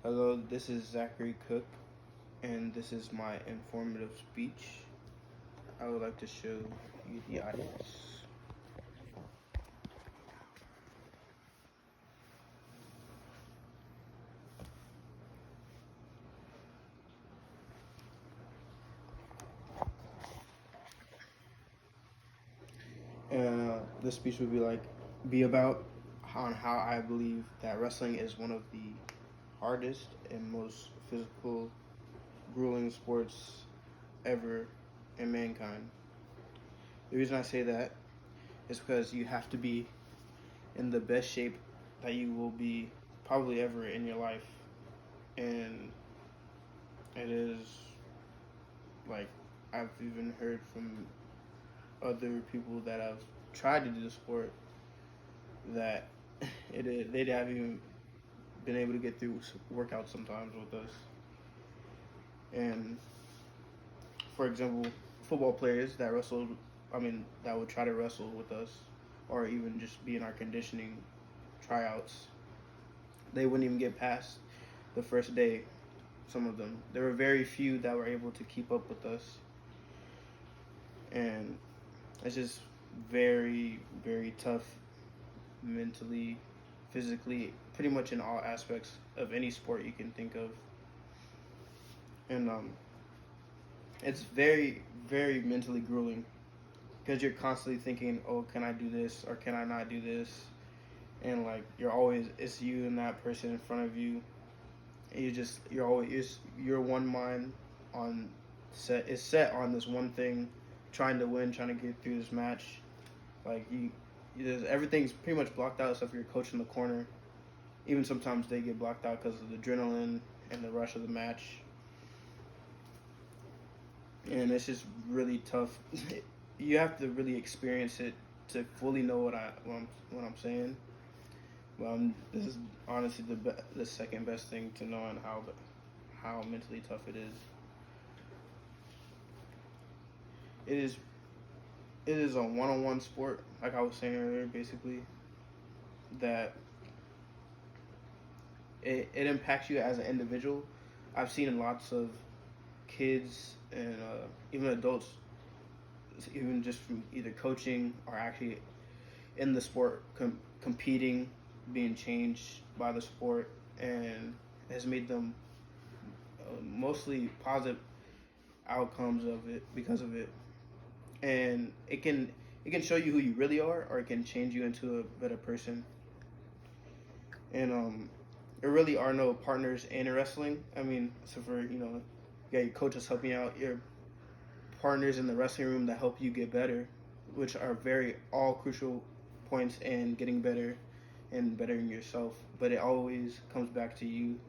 Hello, this is Zachary Cook, and this is my informative speech. I would like to show you the audience. This speech would be about on how I believe that wrestling is one of the hardest and most physical, grueling sports ever in mankind. The reason I say that is because you have to be in the best shape that you will be probably ever in your life, and it is like I've even heard from other people that have tried to do the sport that they'd have even been able to get through workouts sometimes with us. And for example, football players that that would try to wrestle with us, or even just be in our conditioning tryouts, they wouldn't even get past the first day. Some of them, there were very few that were able to keep up with us, and it's just very, very tough mentally, physically, pretty much in all aspects of any sport you can think of. And it's very, very mentally grueling because you're constantly thinking, "Oh, can I do this or can I not do this?" And like it's you and that person in front of you, and you're always your one mind on set on this one thing, trying to win, trying to get through this match. Like everything's pretty much blocked out except for your coach in the corner. Even sometimes they get blocked out because of the adrenaline and the rush of the match, and it's just really tough. You have to really experience it to fully know what I'm saying. Well, this is honestly the second best thing to know on how mentally tough it is. It is it is a one-on-one sport, like I was saying earlier, basically, that it impacts you as an individual. I've seen lots of kids and even adults, even just from either coaching or actually in the sport, competing, being changed by the sport, and has made them mostly positive outcomes of it because of it. And it can show you who you really are, or it can change you into a better person. And there really are no partners in wrestling. I mean, so for you got your coaches helping you out, your partners in the wrestling room that help you get better, which are very all crucial points in getting better and bettering yourself. But it always comes back to you,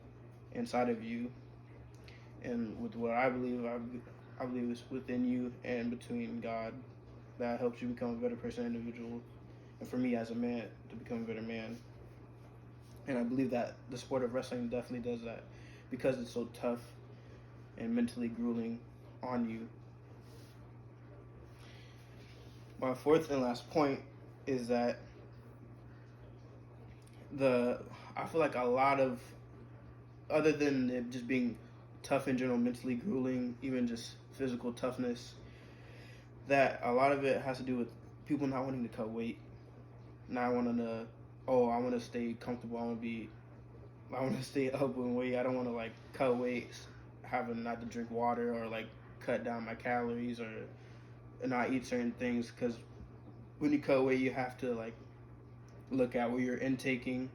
inside of you, and with what I believe is within you and between God that helps you become a better person, individual, and for me as a man to become a better man. And I believe that the sport of wrestling definitely does that because it's so tough and mentally grueling on you. My fourth and last point is that the I feel like a lot of, other than it just being tough in general, mentally grueling, even just physical toughness, that a lot of it has to do with people not wanting to cut weight, not wanting to. Oh, I want to stay comfortable. I want to stay up in weight. I don't want to like cut weight, having not to drink water or like cut down my calories or not eat certain things. Because when you cut weight, you have to like look at what you're intaking.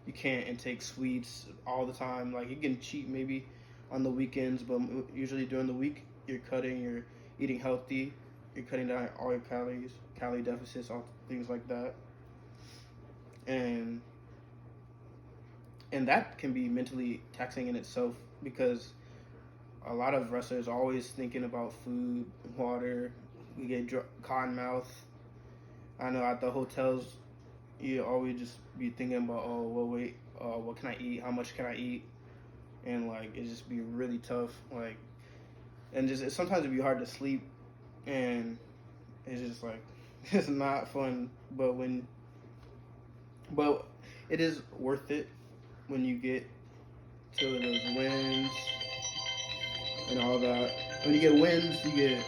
You can't intake sweets all the time. Like you can cheat maybe on the weekends, but usually during the week you're eating healthy, you're cutting down all your calories, calorie deficits, all things like that, and that can be mentally taxing in itself because a lot of wrestlers are always thinking about food, water. We get cotton mouth. I know at the hotels you always just be thinking about, oh well, wait, what can I eat, how much can I eat, and like it just be really tough, like, and just sometimes it'd be hard to sleep, and it's just like it's not fun, but it is worth it when you get to those wins and all that. When you get wins, you get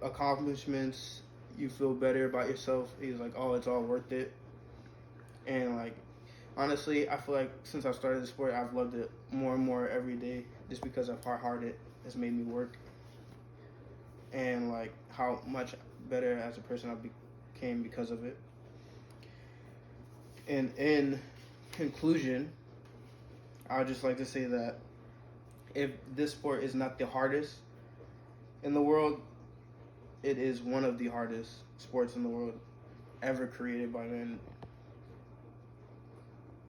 accomplishments. You feel better about yourself. He's like, oh, it's all worth it. And like, honestly, I feel like since I started the sport, I've loved it more and more every day, just because of how hard it has made me work, and like how much better as a person I became because of it. And in conclusion, I would just like to say that if this sport is not the hardest in the world, it is one of the hardest sports in the world ever created by man.